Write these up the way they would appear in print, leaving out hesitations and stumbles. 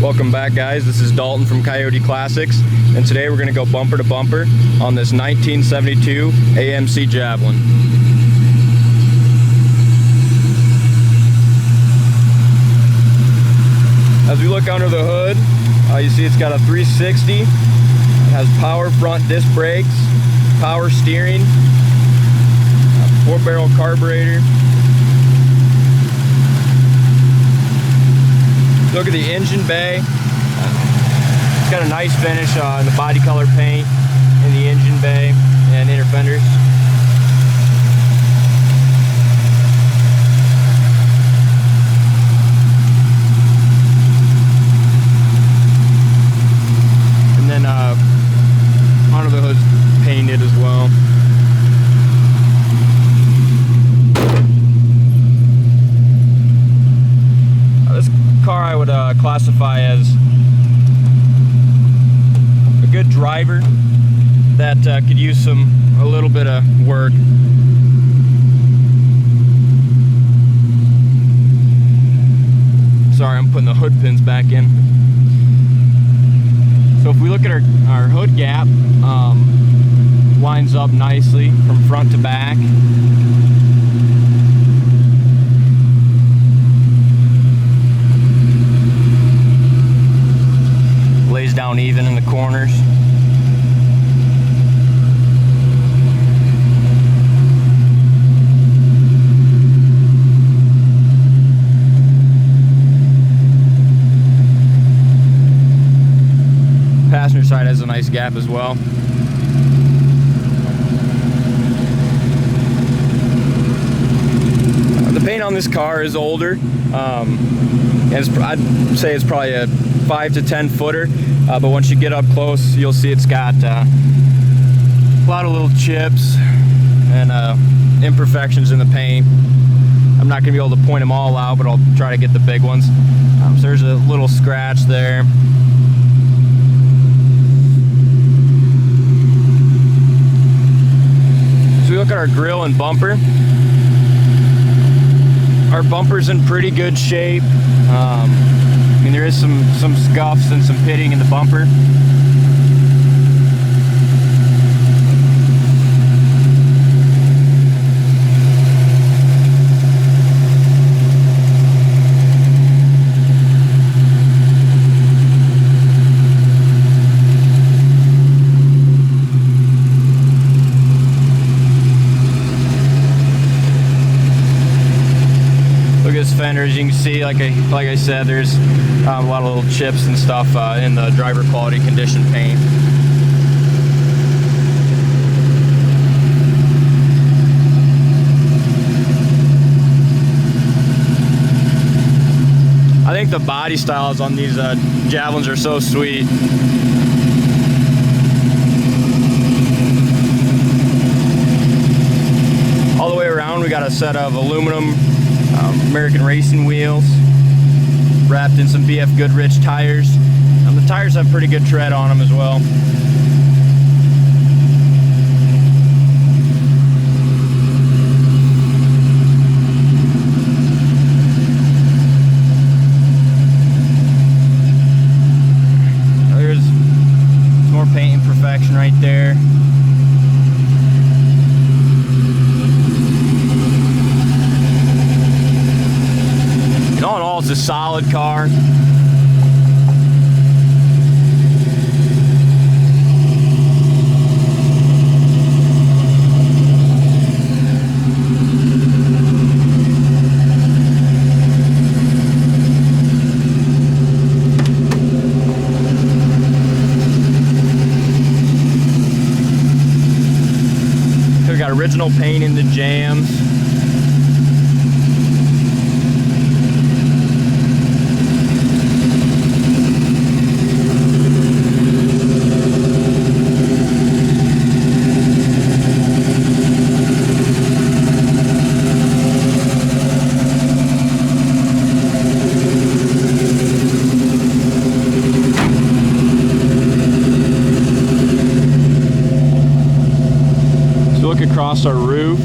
Welcome back, guys. This is Dalton from Coyote Classics, and today we're going to go bumper to bumper on this 1972 Amc Javelin. As we look under the hood, you see it's got a 360. It has power front disc brakes, power steering, 4-barrel carburetor. Look at the engine bay. It's got a nice finish on the body color paint in the engine bay and inner fenders. And then under the hood's painted as well. Car I would classify as a good driver that could use a little bit of work. Sorry, I'm putting the hood pins back in. So if we look at our hood gap, lines up nicely from front to back. Lays down even in the corners. Passenger side has a nice gap as well. The paint on this car is older. I'd say it's probably a 5 to 10 footer, but once you get up close, you'll see it's got a lot of little chips and imperfections in the paint. I'm not going to be able to point them all out, but I'll try to get the big ones. So there's a little scratch there. So we look at our grill and bumper. Our bumper's in pretty good shape. I mean, there is some scuffs and some pitting in the bumper. Fenders, you can see, like I said, there's a lot of little chips and stuff in the driver quality condition paint. I think the body styles on these Javelins are so sweet. All the way around we got a set of aluminum American racing wheels wrapped in some BF Goodrich tires. The tires have pretty good tread on them as well. There's more paint imperfection right there. All in all, it's a solid car. We've got original paint in the jams. Across our roof,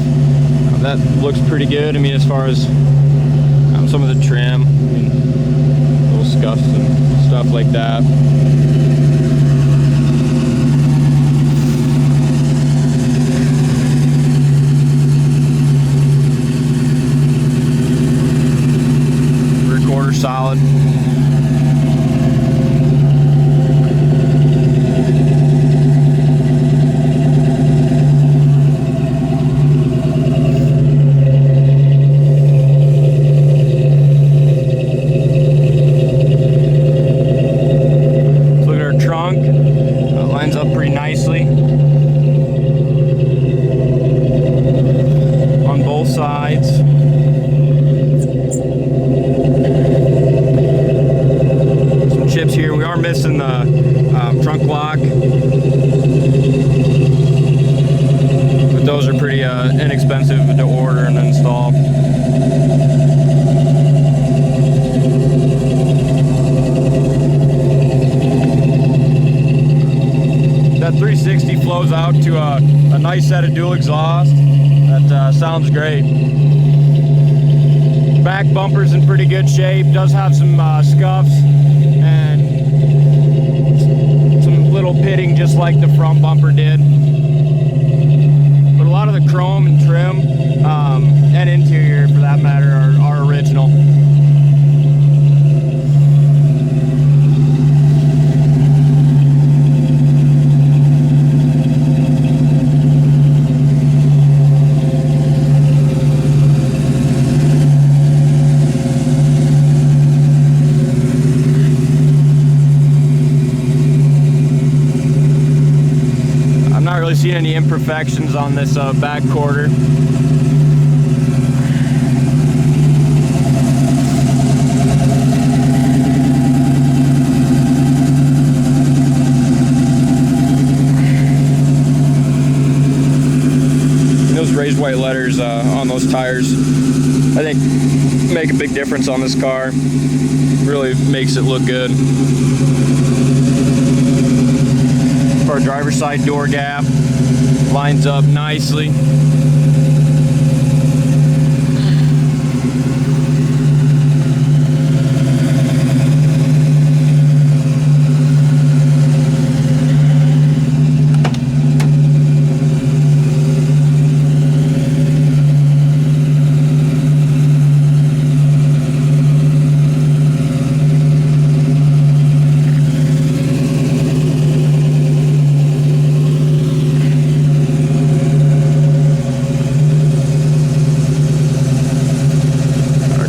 that looks pretty good. I mean, as far as some of the trim, I mean, little scuffs and stuff like that. Recorder solid. Lines up pretty nicely on both sides. Some chips here. We are missing the trunk lock, but those are pretty inexpensive to order and install. That 360 flows out to a nice set of dual exhaust. That sounds great. Back bumper's in pretty good shape. Does have some scuffs and some little pitting just like the front bumper did. But a lot of the chrome and trim and interior for that matter are original. Not really seeing any imperfections on this back quarter. And those raised white letters on those tires, I think, make a big difference on this car. Really makes it look good. Our driver's side door gap lines up nicely.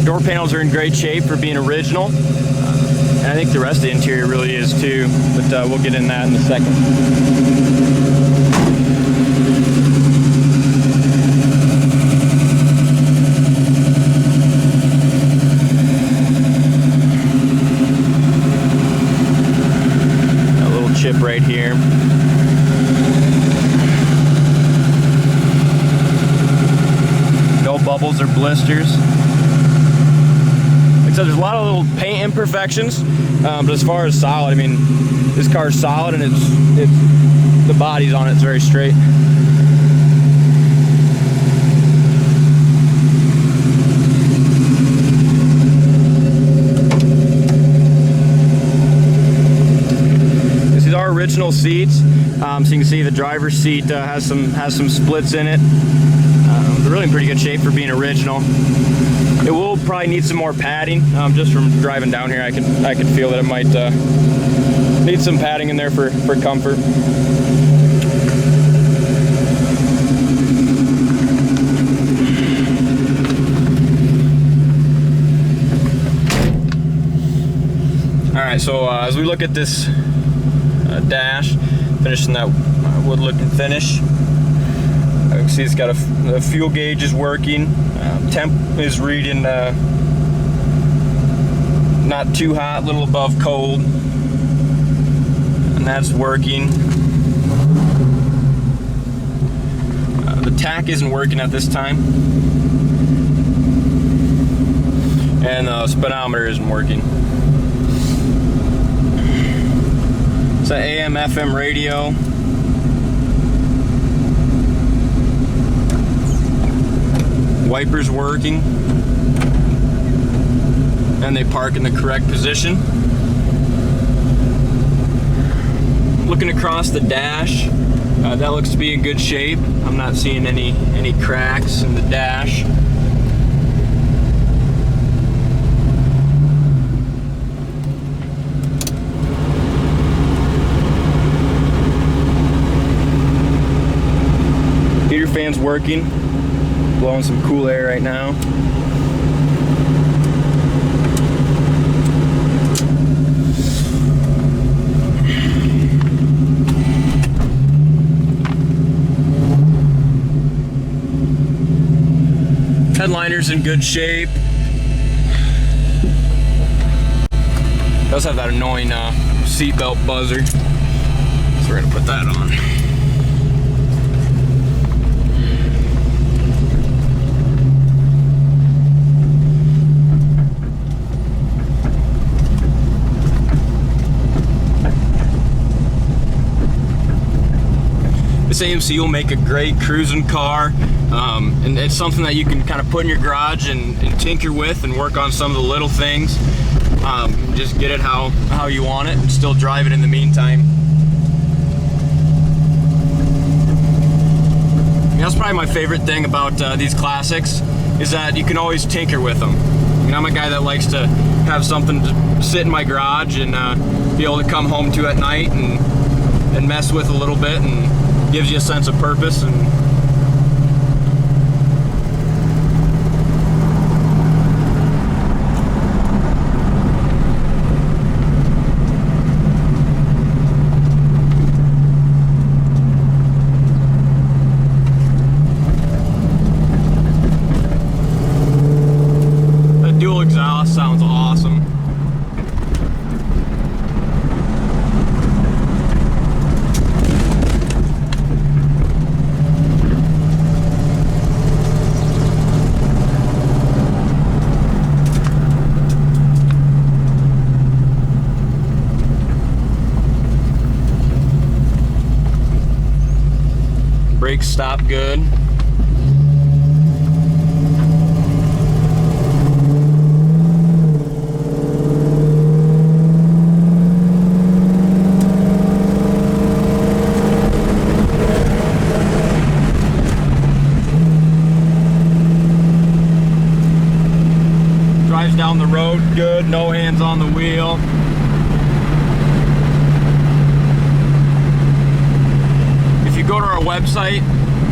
Door panels are in great shape for being original, and I think the rest of the interior really is too, but we'll get in that in a second. A little chip right here. No bubbles or blisters. Like I said, there's a lot of little paint imperfections, but as far as solid, I mean, this car is solid, and it's the body's on it's very straight. These are original seats, so you can see the driver's seat has some splits in it. They're really in pretty good shape for being original. It will probably need some more padding. Just from driving down here, I could feel that it might need some padding in there for comfort. All right, so as we look at this dash, finishing that wood-looking finish. You can see it's got the fuel gauge is working. Temp is reading not too hot, a little above cold, and that's working. The tach isn't working at this time, and the speedometer isn't working. It's an AM FM radio. Wipers working, and they park in the correct position. looking across the dash, that looks to be in good shape. I'm not seeing any cracks in the dash. Heater fan's working, blowing some cool air right now. Headliner's in good shape. Does have that annoying seatbelt buzzer, so we're gonna put that on. This AMC will make a great cruising car, and it's something that you can kind of put in your garage and tinker with and work on some of the little things. Just get it how you want it and still drive it in the meantime. That's probably my favorite thing about these classics, is that you can always tinker with them. I mean, I'm a guy that likes to have something to sit in my garage and be able to come home to at night and mess with a little bit, and gives you a sense of purpose. And that dual exhaust sounds awesome. Brakes stop good. Drives down the road good, no hands on the wheel. If you go to our website,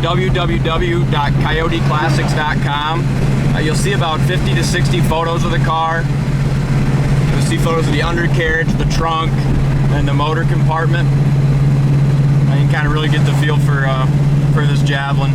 www.coyoteclassics.com, you'll see about 50 to 60 photos of the car. You'll see photos of the undercarriage, the trunk, and the motor compartment. You can kind of really get the feel for this Javelin.